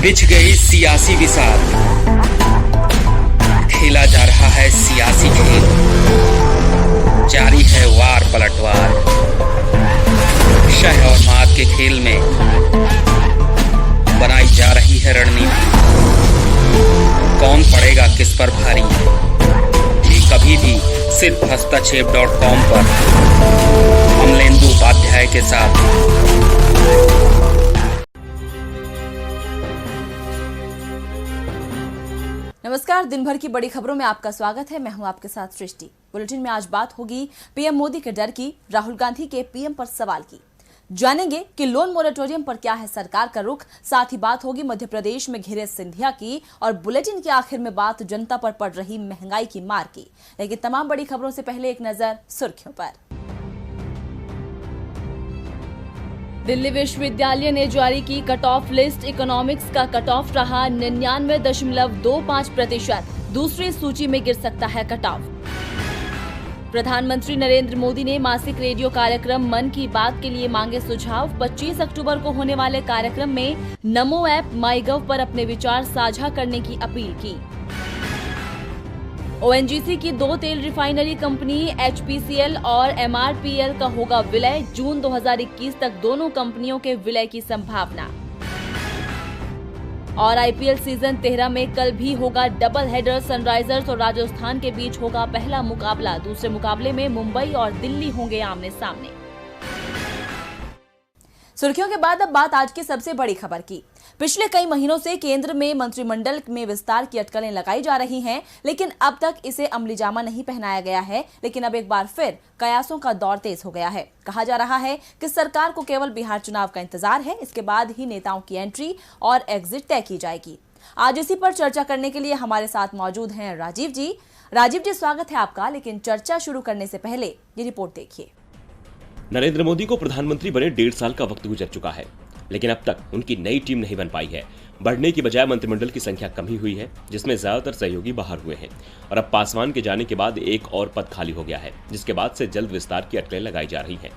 बिछ गई सियासी विसात, खेला जा रहा है सियासी खेल, जारी है वार पलटवार। शह और मात के खेल में बनाई जा रही है रणनीति। कौन पड़ेगा किस पर भारी, ये कभी भी सिर्फ हस्तक्षेप.com पर अमलेंदु उपाध्याय के साथ। नमस्कार, दिन भर की बड़ी खबरों में आपका स्वागत है। मैं हूं आपके साथ सृष्टि। बुलेटिन में आज बात होगी पीएम मोदी के डर की, राहुल गांधी के पीएम पर सवाल की। जानेंगे कि लोन मोरेटोरियम पर क्या है सरकार का रुख। साथ ही बात होगी मध्य प्रदेश में घिरे सिंधिया की, और बुलेटिन के आखिर में बात जनता पर पड़ रही महंगाई की मार की। लेकिन तमाम बड़ी खबरों से पहले एक नजर सुर्खियों पर। दिल्ली विश्वविद्यालय ने जारी की कट ऑफ लिस्ट। इकोनॉमिक्स का कट ऑफ रहा 99.25%। दूसरी सूची में गिर सकता है कट ऑफ। प्रधानमंत्री नरेंद्र मोदी ने मासिक रेडियो कार्यक्रम मन की बात के लिए मांगे सुझाव। 25 अक्टूबर को होने वाले कार्यक्रम में नमो ऐप, माईगव पर अपने विचार साझा करने की अपील की। ओएनजीसी की 2 तेल रिफाइनरी कंपनी एचपीसीएल और एमआरपीएल का होगा विलय। जून 2021 तक दोनों कंपनियों के विलय की संभावना। और आईपीएल सीजन 13 में कल भी होगा डबल हेडर। सनराइजर्स और राजस्थान के बीच होगा पहला मुकाबला। दूसरे मुकाबले में मुंबई और दिल्ली होंगे आमने सामने। सुर्खियों के बाद अब बात आज की सबसे बड़ी खबर की। पिछले कई महीनों से केंद्र में मंत्रिमंडल में विस्तार की अटकलें लगाई जा रही हैं, लेकिन अब तक इसे अमलीजामा नहीं पहनाया गया है। लेकिन अब एक बार फिर कयासों का दौर तेज हो गया है। कहा जा रहा है कि सरकार को केवल बिहार चुनाव का इंतजार है। इसके बाद ही नेताओं की एंट्री और एग्जिट तय की जाएगी। आज इसी पर चर्चा करने के लिए हमारे साथ मौजूद हैं राजीव जी। राजीव जी, स्वागत है आपका। लेकिन चर्चा शुरू करने से पहले ये रिपोर्ट देखिए। नरेंद्र मोदी को प्रधानमंत्री बने 1.5 साल का वक्त गुजर चुका है, लेकिन अब तक उनकी नई टीम नहीं बन पाई है। बढ़ने की बजाय मंत्रिमंडल की संख्या कम ही हुई है, जिसमें ज्यादातर सहयोगी बाहर हुए हैं। और अब पासवान के जाने के बाद एक और पद खाली हो गया है, जिसके बाद से जल्द विस्तार की अटकलें लगाई जा रही हैं।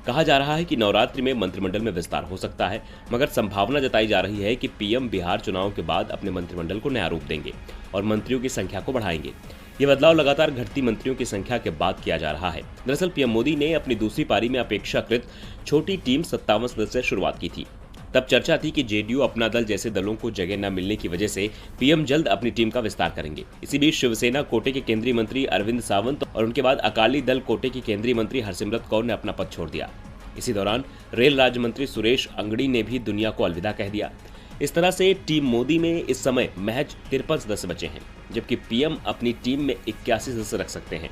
कहा जा रहा है कि नवरात्रि में मंत्रिमंडल में विस्तार हो सकता है, मगर संभावना जताई जा रही है कि पीएम बिहार चुनाव के बाद अपने मंत्रिमंडल को नया रूप देंगे और मंत्रियों की संख्या को बढ़ाएंगे। ये बदलाव लगातार घटती मंत्रियों की संख्या के बाद किया जा रहा है। दरअसल पीएम मोदी ने अपनी दूसरी पारी में अपेक्षाकृत छोटी टीम 57 सदस्य से शुरुआत की थी। तब चर्चा थी कि जेडीयू, अपना दल जैसे दलों को जगह न मिलने की वजह से पीएम जल्द अपनी टीम का विस्तार करेंगे। इसी बीच शिवसेना कोटे के केंद्रीय मंत्री अरविंद सावंत और उनके बाद अकाली दल कोटे की केंद्रीय मंत्री हरसिमरत कौर ने अपना पद छोड़ दिया। इसी दौरान रेल राज्य मंत्री सुरेश अंगड़ी ने भी दुनिया को अलविदा कह दिया। इस तरह से टीम मोदी में इस समय महज 53 सदस्य बचे हैं, जबकि पीएम अपनी टीम में 81 सदस्य रख सकते हैं।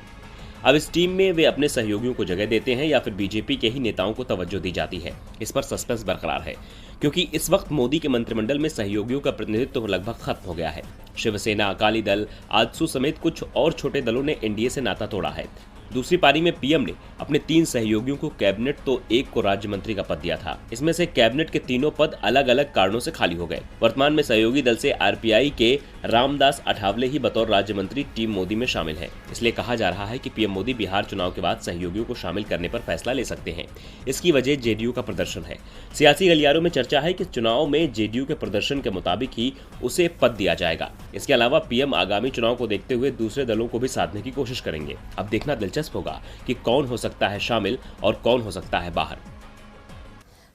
अब इस टीम में वे अपने सहयोगियों को जगह देते हैं या फिर बीजेपी के ही नेताओं को तवज्जो दी जाती है। इस पर सस्पेंस बरकरार है, क्योंकि इस वक्त मोदी के मंत्रिमंडल में सहयोगियों का प्रतिनिधित्व लगभग खत्म हो गया है। शिवसेना, अकाली दल, आजसू समेत कुछ और छोटे दलों ने एनडीए से नाता तोड़ा है। दूसरी पारी में पीएम ने अपने 3 सहयोगियों को कैबिनेट तो एक को राज्य मंत्री का पद दिया था। इसमें से कैबिनेट के तीनों पद अलग अलग कारणों से खाली हो गए। वर्तमान में सहयोगी दल से आरपीआई के रामदास अठावले ही बतौर राज्य मंत्री टीम मोदी में शामिल है। इसलिए कहा जा रहा है कि पीएम मोदी बिहार चुनाव के बाद सहयोगियों को शामिल करने पर फैसला ले सकते हैं। इसकी वजह जेडीयू का प्रदर्शन है। सियासी गलियारों में चर्चा है कि चुनाव में जेडीयू के प्रदर्शन के मुताबिक ही उसे पद दिया जाएगा। इसके अलावा पीएम आगामी चुनाव को देखते हुए दूसरे दलों को भी साधने की कोशिश करेंगे। अब देखना दिलचस्प होगा कि कौन हो सकता है शामिल और कौन हो सकता है बाहर।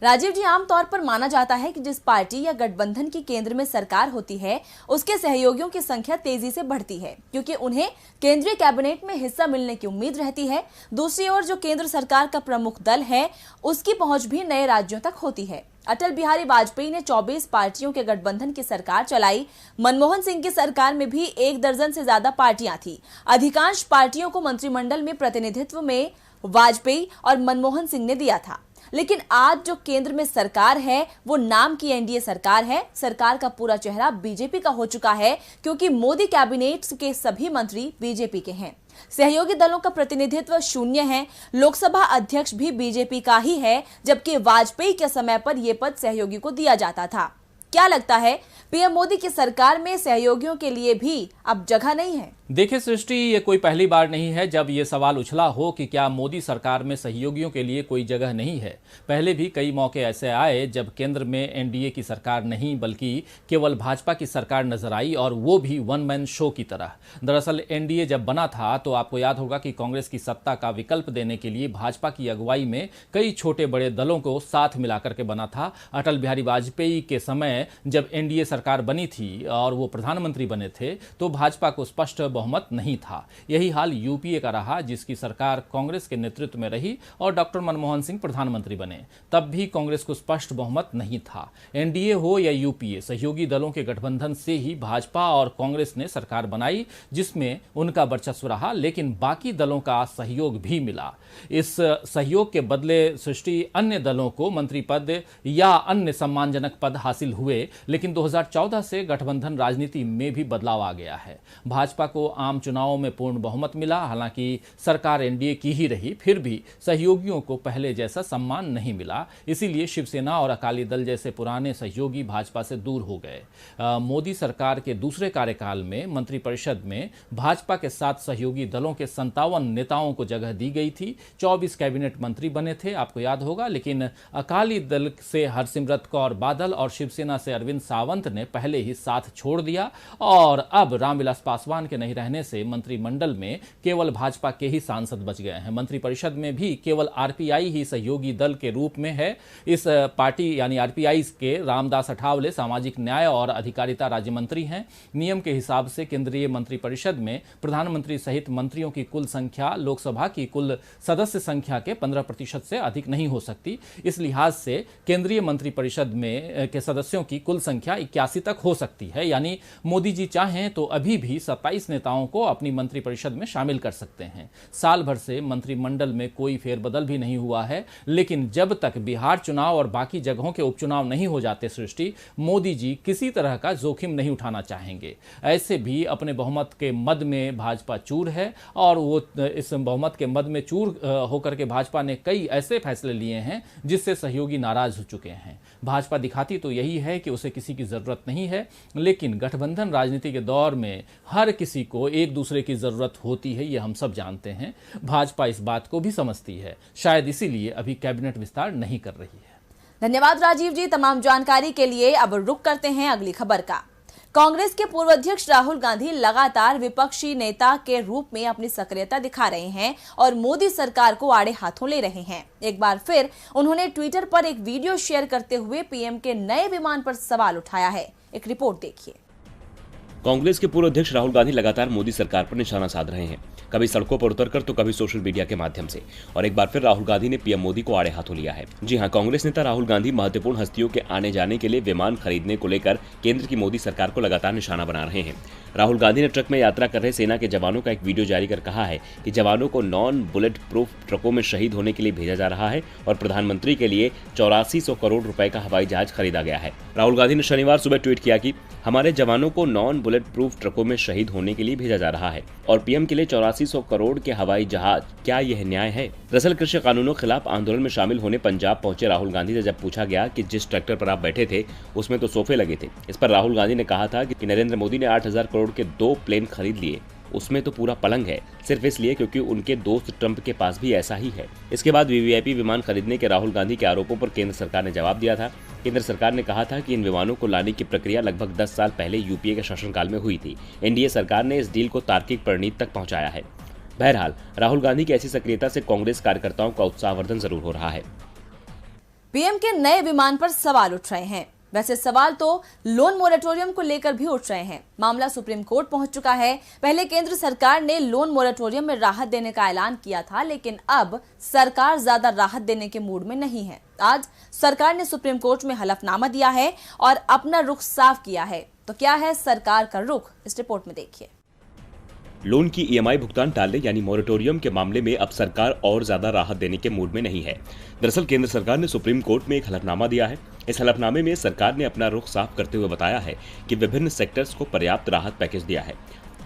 राजीव जी, आमतौर पर माना जाता है कि जिस पार्टी या गठबंधन की केंद्र में सरकार होती है, उसके सहयोगियों की संख्या तेजी से बढ़ती है, क्योंकि उन्हें केंद्रीय कैबिनेट में हिस्सा मिलने की उम्मीद रहती है। दूसरी ओर जो केंद्र सरकार का प्रमुख दल है, उसकी पहुंच भी नए राज्यों तक होती है। अटल बिहारी वाजपेयी ने 24 पार्टियों के गठबंधन की सरकार चलाई। मनमोहन सिंह की सरकार में भी 1 दर्जन से ज्यादा पार्टियां थी। अधिकांश पार्टियों को मंत्रिमंडल में प्रतिनिधित्व में वाजपेयी और मनमोहन सिंह ने दिया था। लेकिन आज जो केंद्र में सरकार है, वो नाम की एनडीए सरकार है। सरकार का पूरा चेहरा बीजेपी का हो चुका है, क्योंकि मोदी कैबिनेट के सभी मंत्री बीजेपी के हैं। सहयोगी दलों का प्रतिनिधित्व शून्य है। लोकसभा अध्यक्ष भी बीजेपी का ही है, जबकि वाजपेयी के समय पर यह पद सहयोगी को दिया जाता था। क्या लगता है, पीएम मोदी की सरकार में सहयोगियों के लिए भी अब जगह नहीं है? देखिए सृष्टि, ये कोई पहली बार नहीं है जब ये सवाल उछला हो कि क्या मोदी सरकार में सहयोगियों के लिए कोई जगह नहीं है। पहले भी कई मौके ऐसे आए जब केंद्र में एनडीए की सरकार नहीं बल्कि केवल भाजपा की सरकार नजर आई, और वो भी वन मैन शो की तरह। दरअसल एनडीए जब बना था तो आपको याद होगा कि कांग्रेस की सत्ता का विकल्प देने के लिए भाजपा की अगुवाई में कई छोटे बड़े दलों को साथ मिलाकर के बना था। अटल बिहारी वाजपेयी के समय जब एनडीए सरकार बनी थी और वो प्रधानमंत्री बने थे तो भाजपा को स्पष्ट बहुमत नहीं था। यही हाल यूपीए का रहा, जिसकी सरकार कांग्रेस के नेतृत्व में रही और डॉक्टर मनमोहन सिंह प्रधानमंत्री बने। तब भी कांग्रेस को स्पष्ट बहुमत नहीं था। एनडीए हो या यूपीए, सहयोगी दलों के गठबंधन से ही भाजपा और कांग्रेस ने सरकार बनाई, जिसमें उनका वर्चस्व रहा, लेकिन बाकी दलों का सहयोग भी मिला। इस सहयोग के बदले सृष्टि अन्य दलों को मंत्री पद या अन्य सम्मानजनक पद हासिल हुए, लेकिन 2014 से गठबंधन राजनीति में भी बदलाव आ गया है। भाजपा को आम चुनावों में पूर्ण बहुमत मिला, हालांकि सरकार एनडीए की ही रही, फिर भी सहयोगियों को पहले जैसा सम्मान नहीं मिला। इसीलिए शिवसेना और अकाली दल जैसे पुराने सहयोगी भाजपा से दूर हो गए। मोदी सरकार के दूसरे कार्यकाल में मंत्रिपरिषद में भाजपा के 7 सहयोगी दलों के 57 नेताओं को जगह दी गई थी। 24 कैबिनेट मंत्री बने थे, आपको याद होगा, लेकिन अकाली दल से हरसिमरत कौर बादल और शिवसेना से अरविंद सावंत ने पहले ही साथ छोड़ दिया, और अब रामविलास पासवान के नहीं रहने से मंत्रिमंडल में केवल भाजपा के ही सांसद बच गए हैं। मंत्रिपरिषद में भी केवल आरपीआई ही सहयोगी दल के रूप में है। इस पार्टी यानी आरपीआई के रामदास अठावले सामाजिक न्याय और अधिकारिता राज्य मंत्री हैं। नियम के हिसाब से केंद्रीय मंत्रिपरिषद में प्रधानमंत्री सहित मंत्रियों की कुल संख्या लोकसभा की कुल सदस्य संख्या के 15% से अधिक नहीं हो सकती। इस लिहाज से केंद्रीय मंत्रिपरिषद में के सदस्यों की कुल संख्या 81 तक हो सकती है, यानी मोदी जी चाहें तो अभी भी 27 नेताओं को अपनी मंत्रिपरिषद में शामिल कर सकते हैं। साल भर से मंत्रिमंडल में कोई फेरबदल भी नहीं हुआ है, लेकिन जब तक बिहार चुनाव और बाकी जगहों के उपचुनाव नहीं हो जाते सृष्टि, मोदी जी किसी तरह का जोखिम नहीं उठाना चाहेंगे। ऐसे भी अपने बहुमत के मद में भाजपा चूर है, और वो इस बहुमत के मद में चूर होकर के भाजपा ने कई ऐसे फैसले लिए हैं जिससे सहयोगी नाराज हो चुके हैं। भाजपा दिखाती तो यही है कि उसे किसी की जरूरत नहीं है, लेकिन गठबंधन राजनीति के दौर में हर किसी को एक दूसरे की जरूरत होती है, ये हम सब जानते हैं। भाजपा इस बात को भी समझती है, शायद इसीलिए अभी कैबिनेट विस्तार नहीं कर रही है। धन्यवाद राजीव जी तमाम जानकारी के लिए। अब रुक करते हैं अगली खबर का। कांग्रेस के पूर्व अध्यक्ष राहुल गांधी लगातार विपक्षी नेता के रूप में अपनी सक्रियता दिखा रहे हैं और मोदी सरकार को आड़े हाथों ले रहे हैं। एक बार फिर उन्होंने ट्विटर पर एक वीडियो शेयर करते हुए पीएम के नए विमान पर सवाल उठाया है। एक रिपोर्ट देखिए। कांग्रेस के पूर्व अध्यक्ष राहुल गांधी लगातार मोदी सरकार पर निशाना साध रहे हैं, कभी सड़कों पर उतरकर तो कभी सोशल मीडिया के माध्यम से। और एक बार फिर राहुल गांधी ने पीएम मोदी को आड़े हाथों लिया है। जी हां, कांग्रेस नेता राहुल गांधी महत्वपूर्ण हस्तियों के आने जाने के लिए विमान खरीदने को लेकर केंद्र की मोदी सरकार को लगातार निशाना बना रहे हैं। राहुल गांधी ने ट्रक में यात्रा कर रहे सेना के जवानों का एक वीडियो जारी कर कहा है कि जवानों को नॉन बुलेट प्रूफ ट्रकों में शहीद होने के लिए भेजा जा रहा है और प्रधानमंत्री के लिए 8400 करोड़ रुपए का हवाई जहाज खरीदा गया है। राहुल गांधी ने शनिवार सुबह ट्वीट किया कि हमारे जवानों को नॉन बुलेट प्रूफ ट्रकों में शहीद होने के लिए भेजा जा रहा है और पीएम के लिए 8400 करोड़ के हवाई जहाज, क्या यह न्याय है? दरअसल कृषि कानूनों खिलाफ आंदोलन में शामिल होने पंजाब पहुंचे राहुल गांधी से जब पूछा गया कि जिस ट्रैक्टर पर आप बैठे थे उसमें तो सोफे लगे थे, इस पर राहुल गांधी ने कहा था कि नरेंद्र मोदी ने 8000 करोड़ के 2 प्लेन खरीद लिए, उसमें तो पूरा पलंग है, सिर्फ इसलिए क्योंकि उनके दोस्त ट्रंप के पास भी ऐसा ही है। इसके बाद वीवीआईपी विमान खरीदने के राहुल गांधी के आरोपों पर केंद्र सरकार ने जवाब दिया था। केंद्र सरकार ने कहा था कि इन विमानों को लाने की प्रक्रिया लगभग 10 साल पहले यूपीए के शासनकाल में हुई थी। एनडीए सरकार ने इस डील को तार्किक परिणति तक पहुंचाया है। बहरहाल राहुल गांधी की ऐसी सक्रियता से कांग्रेस कार्यकर्ताओं का उत्साहवर्धन जरूर हो रहा है। पीएम के नए विमान पर सवाल उठ रहे हैं। वैसे सवाल तो लोन मोरेटोरियम को लेकर भी उठ रहे हैं। मामला सुप्रीम कोर्ट पहुंच चुका है। पहले केंद्र सरकार ने लोन मोरेटोरियम में राहत देने का ऐलान किया था, लेकिन अब सरकार ज्यादा राहत देने के मूड में नहीं है। आज सरकार ने सुप्रीम कोर्ट में हलफनामा दिया है और अपना रुख साफ किया है। तो क्या है सरकार का रुख, इस रिपोर्ट में देखिए। लोन की ईएमआई भुगतान टालने यानी मोरेटोरियम के मामले में अब सरकार और ज्यादा राहत देने के मूड में नहीं है। दरअसल केंद्र सरकार ने सुप्रीम कोर्ट में एक हलफनामा दिया है। इस हलफनामे में सरकार ने अपना रुख साफ करते हुए बताया है कि विभिन्न सेक्टर्स को पर्याप्त राहत पैकेज दिया है।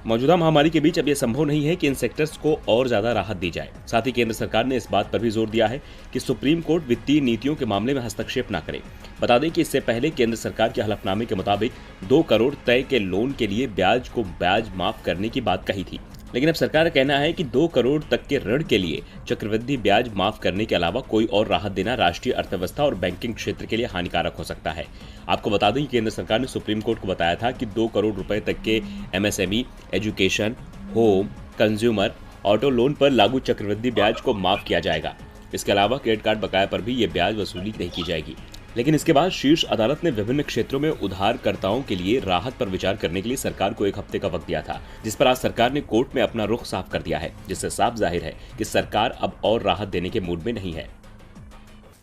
मौजूदा महामारी के बीच अब यह संभव नहीं है कि इन सेक्टर्स को और ज्यादा राहत दी जाए। साथ ही केंद्र सरकार ने इस बात पर भी जोर दिया है कि सुप्रीम कोर्ट वित्तीय नीतियों के मामले में हस्तक्षेप न करे। बता दें कि इससे पहले केंद्र सरकार के हलफनामे के मुताबिक 2 करोड़ तय के लोन के लिए ब्याज माफ करने की बात कही थी, लेकिन अब सरकार का कहना है कि 2 करोड़ तक के ऋण के लिए चक्रवृद्धि ब्याज माफ करने के अलावा कोई और राहत देना राष्ट्रीय अर्थव्यवस्था और बैंकिंग क्षेत्र के लिए हानिकारक हो सकता है। आपको बता दें कि केंद्र सरकार ने सुप्रीम कोर्ट को बताया था कि 2 करोड़ रुपए तक के MSME, education, home, consumer, auto loan पर लागू चक्रवृद्धि ब्याज को माफ किया जाएगा। इसके अलावा क्रेडिट कार्ड बकाया पर भी ये ब्याज वसूली नहीं की जाएगी। लेकिन इसके बाद शीर्ष अदालत ने विभिन्न क्षेत्रों में उधारकर्ताओं के लिए राहत पर विचार करने के लिए सरकार को 1 हफ्ते का वक्त दिया था, जिस पर आज सरकार ने कोर्ट में अपना रुख साफ कर दिया है, जिससे साफ जाहिर है कि सरकार अब और राहत देने के मूड में नहीं है।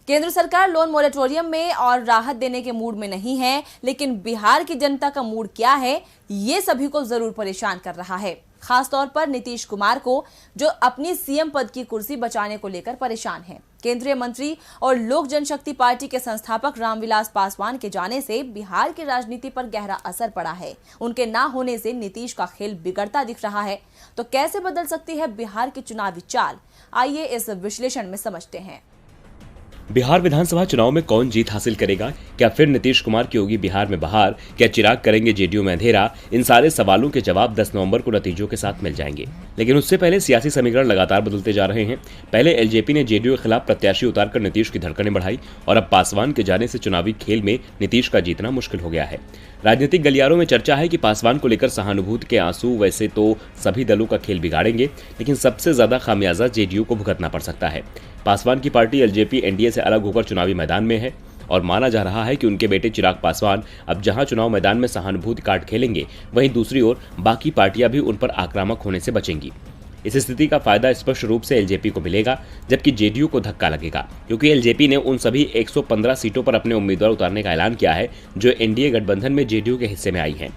केंद्र सरकार लोन मोरेटोरियम में और राहत देने के मूड में नहीं है, लेकिन बिहार की जनता का मूड क्या है, ये सभी को जरूर परेशान कर रहा है। खासतौर पर नीतीश कुमार को, जो अपनी सीएम पद की कुर्सी बचाने को लेकर परेशान हैं। केंद्रीय मंत्री और लोक जनशक्ति पार्टी के संस्थापक रामविलास पासवान के जाने से बिहार की राजनीति पर गहरा असर पड़ा है। उनके ना होने से नीतीश का खेल बिगड़ता दिख रहा है। तो कैसे बदल सकती है बिहार की चुनावी चाल, आइए इस विश्लेषण में समझते हैं। बिहार विधानसभा चुनाव में कौन जीत हासिल करेगा? क्या फिर नीतीश कुमार की होगी बिहार में बहार? क्या चिराग करेंगे जेडीयू में अंधेरा? इन सारे सवालों के जवाब 10 नवंबर को नतीजों के साथ मिल जाएंगे। लेकिन उससे पहले सियासी समीकरण लगातार बदलते जा रहे हैं। पहले एलजेपी ने जेडीयू के खिलाफ प्रत्याशी उतारकर नीतीश की धड़कनें बढ़ाई और अब पासवान के जाने से चुनावी खेल में नीतीश का जीतना मुश्किल हो गया है। राजनीतिक गलियारों में चर्चा है कि पासवान को लेकर सहानुभूति के आंसू वैसे तो सभी दलों का खेल बिगाड़ेंगे, लेकिन सबसे ज्यादा खामियाजा जेडीयू को भुगतना पड़ सकता है। पासवान की पार्टी एलजेपी एनडीए से अलग होकर चुनावी मैदान में है और माना जा रहा है कि उनके बेटे चिराग पासवान अब जहां चुनाव मैदान में सहानुभूति कार्ड खेलेंगे, वहीं दूसरी ओर बाकी पार्टियां भी उन पर आक्रामक होने से बचेंगी। इस स्थिति का फायदा स्पष्ट रूप से एलजेपी को मिलेगा, जबकि जेडीयू को धक्का लगेगा, क्योंकि एलजेपी ने उन सभी 115 सीटों पर अपने उम्मीदवार उतारने का ऐलान किया है जो एनडीए गठबंधन में जेडीयू के हिस्से में आई हैं।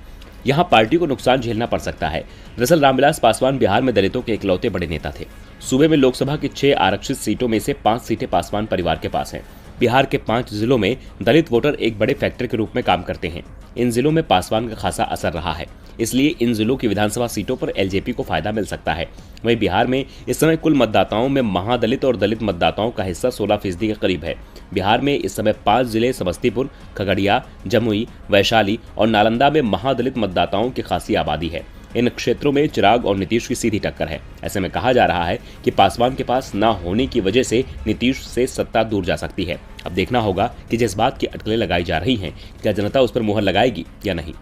यहां पार्टी को नुकसान झेलना पड़ सकता है। दरअसल रामविलास पासवान बिहार में दलितों के इकलौते बड़े नेता थे। सूबे में लोकसभा की 6 आरक्षित सीटों में से 5 सीटें पासवान परिवार के पास हैं। बिहार के 5 जिलों में दलित वोटर एक बड़े फैक्टर के रूप में काम करते हैं। इन जिलों में पासवान का खासा असर रहा है, इसलिए इन जिलों की विधानसभा सीटों पर एलजेपी को फायदा मिल सकता है। वहीं बिहार में इस समय कुल मतदाताओं में महादलित और दलित मतदाताओं का हिस्सा 16% के करीब है। बिहार में इस समय 5 जिले समस्तीपुर, खगड़िया, जमुई, वैशाली और नालंदा में महादलित मतदाताओं की खासी आबादी है। इन क्षेत्रों में चिराग और नीतीश की सीधी टक्कर है। ऐसे में कहा जा रहा है कि पासवान के पास न होने की वजह से नीतीश से सत्ता दूर जा सकती है। अब देखना होगा कि जिस बात की अटकलें लगाई जा रही हैं, क्या जनता उस पर मुहर लगाएगी या नहीं।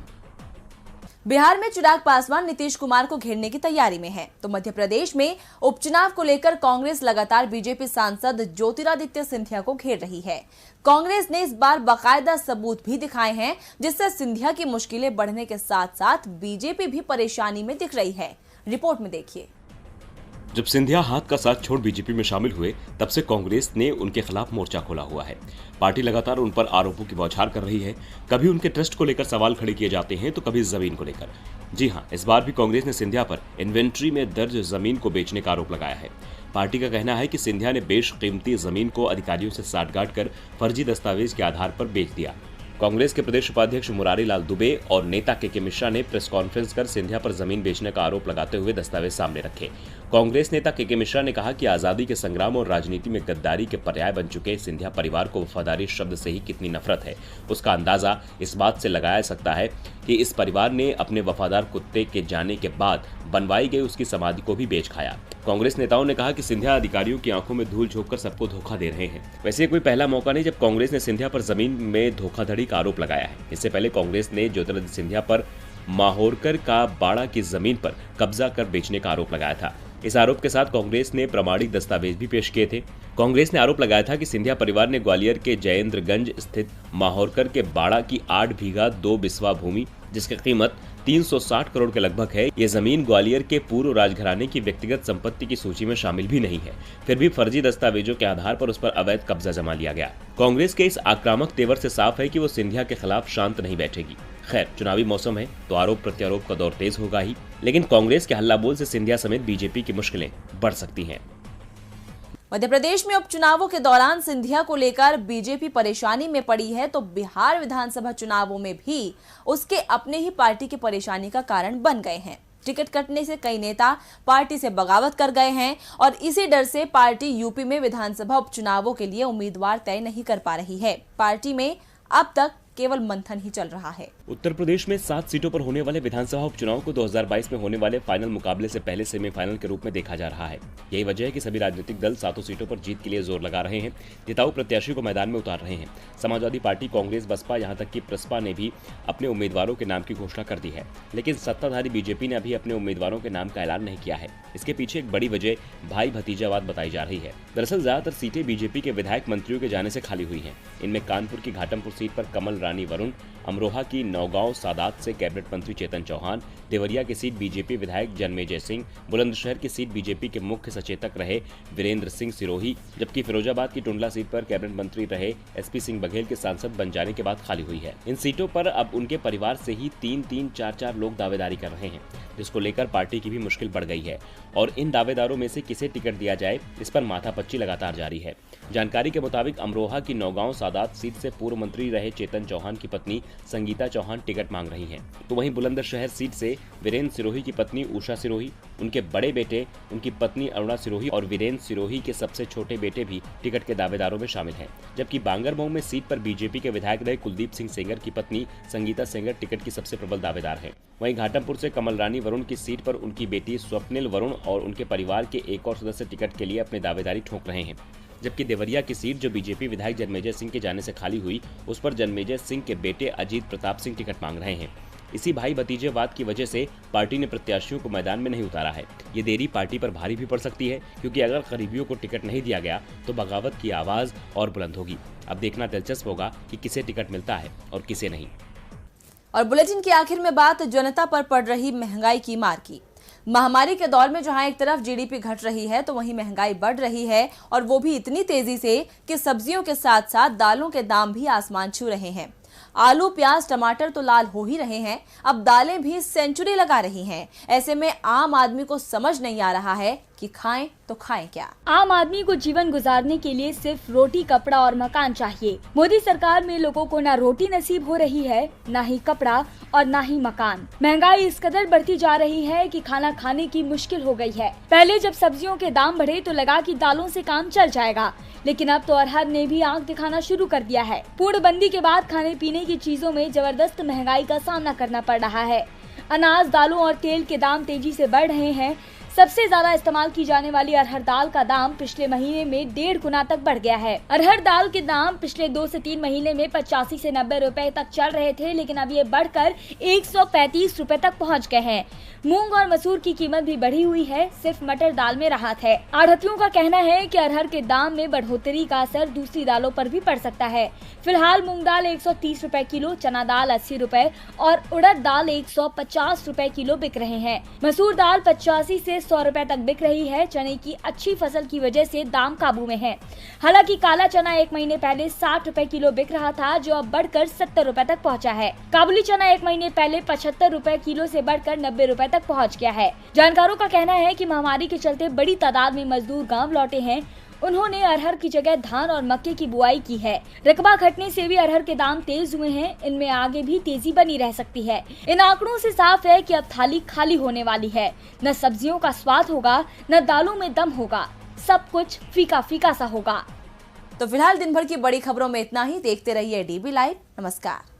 बिहार में चिराग पासवान नीतीश कुमार को घेरने की तैयारी में है, तो मध्य प्रदेश में उपचुनाव को लेकर कांग्रेस लगातार बीजेपी सांसद ज्योतिरादित्य सिंधिया को घेर रही है। कांग्रेस ने इस बार बाकायदा सबूत भी दिखाए हैं, जिससे सिंधिया की मुश्किलें बढ़ने के साथ साथ बीजेपी भी परेशानी में दिख रही है। रिपोर्ट में देखिए। जब सिंधिया हाथ का साथ छोड़ बीजेपी में शामिल हुए, तब से कांग्रेस ने उनके खिलाफ मोर्चा खोला हुआ है। पार्टी लगातार उन पर आरोपों की बौछार कर रही है। कभी उनके ट्रस्ट को लेकर सवाल खड़े किए जाते हैं, तो कभी जमीन को लेकर। जी हां, इस बार भी कांग्रेस ने सिंधिया पर इन्वेंट्री में दर्ज जमीन को बेचने का आरोप लगाया है। पार्टी का कहना है कि सिंधिया ने बेशकीमती जमीन को अधिकारियों से साठगांठ कर फर्जी दस्तावेज के आधार पर बेच दिया। कांग्रेस के प्रदेश उपाध्यक्ष मुरारी लाल दुबे और नेता के मिश्रा ने प्रेस कॉन्फ्रेंस कर सिंधिया पर जमीन बेचने का आरोप लगाते हुए दस्तावेज सामने रखे। कांग्रेस नेता के मिश्रा ने कहा कि आजादी के संग्राम और राजनीति में गद्दारी के पर्याय बन चुके सिंधिया परिवार को वफादारी शब्द से ही कितनी नफरत है, उसका अंदाजा इस बात से लगाया सकता है कि इस परिवार ने अपने वफादार कुत्ते के जाने के बाद बनवाई गई उसकी समाधि को भी बेच खाया। कांग्रेस नेताओं ने कहा कि सिंधिया अधिकारियों की आंखों में धूल झोंककर सबको धोखा दे रहे हैं। वैसे कोई पहला मौका नहीं जब कांग्रेस ने सिंधिया पर जमीन में धोखाधड़ी का आरोप लगाया है। इससे पहले कांग्रेस ने ज्योतिरादित्य सिंधिया पर माहौरकर का बाड़ा की जमीन पर कब्जा कर बेचने का आरोप लगाया था। इस आरोप के साथ कांग्रेस ने प्रामाणिक दस्तावेज भी पेश किए थे। कांग्रेस ने आरोप लगाया था कि सिंधिया परिवार ने ग्वालियर के जयेंद्रगंज स्थित माहौरकर के बाड़ा की 8 बीघा 2 बिस्वा भूमि, जिसकी कीमत 360 करोड़ के लगभग है, ये जमीन ग्वालियर के पूर्व राजघराने की व्यक्तिगत संपत्ति की सूची में शामिल भी नहीं है। फिर भी फर्जी दस्तावेजों के आधार पर उस पर अवैध कब्जा जमा लिया गया। कांग्रेस के इस आक्रामक तेवर से साफ है कि वो सिंधिया के खिलाफ शांत नहीं बैठेगी। खैर, चुनावी मौसम है तो आरोप प्रत्यारोप का दौर तेज होगा ही, लेकिन कांग्रेस के हल्ला बोल से सिंधिया समेत बीजेपी की मुश्किलें बढ़ सकती हैं। मध्य प्रदेश में उपचुनावों के दौरान सिंधिया को लेकर बीजेपी परेशानी में पड़ी है, तो बिहार विधानसभा चुनावों में भी उसके अपने ही पार्टी की परेशानी का कारण बन गए हैं। टिकट कटने से कई नेता पार्टी से बगावत कर गए हैं और इसी डर से पार्टी यूपी में विधानसभा उपचुनावों के लिए उम्मीदवार तय नहीं कर पा रही है। पार्टी में अब तक केवल मंथन ही चल रहा है। उत्तर प्रदेश में 7 सीटों पर होने वाले विधानसभा उपचुनाव को 2022 में होने वाले फाइनल मुकाबले से पहले सेमीफाइनल के रूप में देखा जा रहा है। यही वजह है कि सभी राजनीतिक दल 7 सीटों पर जीत के लिए जोर लगा रहे हैं, जिताऊ प्रत्याशी को मैदान में उतार रहे हैं। समाजवादी पार्टी, कांग्रेस, बसपा, यहाँ तक कि प्रसपा ने भी अपने उम्मीदवारों के नाम की घोषणा कर दी है, लेकिन सत्ताधारी बीजेपी ने अभी अपने उम्मीदवारों के नाम का ऐलान नहीं किया है। इसके पीछे एक बड़ी वजह भाई भतीजावाद बताई जा रही है। दरअसल ज्यादातर सीटें बीजेपी के विधायक मंत्रियों के जाने से खाली हुई हैं। इनमें कानपुर की घाटमपुर सीट पर कमल रानी वरुण, अमरोहा की नौगांव सादात से कैबिनेट मंत्री चेतन चौहान, देवरिया की सीट बीजेपी विधायक जन्मेजय सिंह, बुलंदशहर की सीट बीजेपी के मुख्य सचेतक रहे वीरेंद्र सिंह सिरोही, जबकि फिरोजाबाद की टुंडला सीट पर कैबिनेट मंत्री रहे एसपी सिंह बघेल के सांसद बन जाने के बाद खाली हुई है। इन सीटों पर अब उनके परिवार से ही 3-3, 4-4 लोग दावेदारी कर रहे हैं, जिसको लेकर पार्टी की भी मुश्किल बढ़ गई है और इन दावेदारों में से किसे टिकट दिया जाए, इस पर माथापच्ची लगातार जारी है। जानकारी के मुताबिक अमरोहा की नौगांव सादात सीट से पूर्व मंत्री रहे चेतन चौहान की पत्नी संगीता चौहान टिकट मांग रही हैं। तो वहीं बुलंदशहर सीट से वीरेंद्र सिरोही की पत्नी उषा सिरोही, उनके बड़े बेटे, उनकी पत्नी अरुणा सिरोही और वीरेंद्र सिरोही के सबसे छोटे बेटे भी टिकट के दावेदारों में शामिल हैं। जबकि बांगरमऊ में सीट पर बीजेपी के विधायक रहे कुलदीप सिंह सेंगर की पत्नी संगीता सेंगर टिकट की सबसे प्रबल दावेदार है। वहीं घाटमपुर से कमल रानी वरुण की सीट पर उनकी बेटी स्वप्निल वरुण और उनके परिवार के एक और सदस्य टिकट के लिए अपनी दावेदारी ठोक रहे हैं। जबकि देवरिया की सीट जो बीजेपी विधायक जन्मेजय सिंह के जाने से खाली हुई, उस पर जन्मेजय सिंह के बेटे अजीत प्रताप सिंह टिकट मांग रहे हैं। इसी भाई भतीजेवाद की वजह से पार्टी ने प्रत्याशियों को मैदान में नहीं उतारा है। ये देरी पार्टी पर भारी भी पड़ सकती है, क्योंकि अगर करीबियों को टिकट नहीं दिया गया तो बगावत की आवाज और बुलंद होगी। अब देखना दिलचस्प होगा कि किसे टिकट मिलता है और किसे नहीं। और बुलेटिन के आखिर में बात जनता पर पड़ रही महंगाई की मार की। महामारी के दौर में जहां एक तरफ जीडीपी घट रही है तो वहीं महंगाई बढ़ रही है, और वो भी इतनी तेजी से कि सब्जियों के साथ साथ दालों के दाम भी आसमान छू रहे हैं। आलू, प्याज, टमाटर तो लाल हो ही रहे हैं, अब दालें भी सेंचुरी लगा रही हैं। ऐसे में आम आदमी को समझ नहीं आ रहा है कि खाएं तो खाएं क्या। आम आदमी को जीवन गुजारने के लिए सिर्फ रोटी, कपड़ा और मकान चाहिए। मोदी सरकार में लोगों को न रोटी नसीब हो रही है, न ही कपड़ा और न ही मकान। महंगाई इस कदर बढ़ती जा रही है कि खाना खाने की मुश्किल हो गई है। पहले जब सब्जियों के दाम बढ़े तो लगा कि दालों से काम चल जाएगा, लेकिन अब तो अरहर ने भी आंख दिखाना शुरू कर दिया है। पूर्णबंदी के बाद खाने पीने की चीजों में जबरदस्त महंगाई का सामना करना पड़ रहा है। अनाज, दालों और तेल के दाम तेजी से बढ़ रहे हैं। सबसे ज्यादा इस्तेमाल की जाने वाली अरहर दाल का दाम पिछले महीने में 1.5 गुना तक बढ़ गया है। अरहर दाल के दाम पिछले 2 से 3 महीने में 85 से 90 रुपए तक चल रहे थे, लेकिन अब ये बढ़कर 135 रुपए तक पहुंच गए हैं। मूंग और मसूर की कीमत भी बढ़ी हुई है, सिर्फ मटर दाल में राहत है। आढ़तियों का कहना है कि अरहर के दाम में बढ़ोतरी का असर दूसरी दालों पर भी पड़ सकता है। फिलहाल मूंग दाल 130 रुपए किलो, चना दाल 80 रुपए और उड़द दाल 150 रुपए किलो बिक रहे हैं। मसूर दाल 85 से 100 रुपए तक बिक रही है। चने की अच्छी फसल की वजह से दाम काबू में है। हालांकि काला चना 1 महीने पहले 60 रुपए किलो बिक रहा था, जो अब बढ़कर 70 रुपए तक पहुंचा है। काबुली चना 1 महीने पहले 75 रुपए किलो से बढ़कर 90 रुपए तक पहुंच गया है। जानकारों का कहना है कि महामारी के चलते बड़ी तादाद में मजदूर गांव लौटे हैं। उन्होंने अरहर की जगह धान और मक्के की बुआई की है। रकबा घटने से भी अरहर के दाम तेज हुए हैं। इनमें आगे भी तेजी बनी रह सकती है। इन आंकड़ों से साफ है कि अब थाली खाली होने वाली है। न सब्जियों का स्वाद होगा, न दालों में दम होगा, सब कुछ फीका फीका सा होगा। तो फिलहाल दिन भर की बड़ी खबरों में इतना ही। देखते रहिए डीबी लाइव। नमस्कार।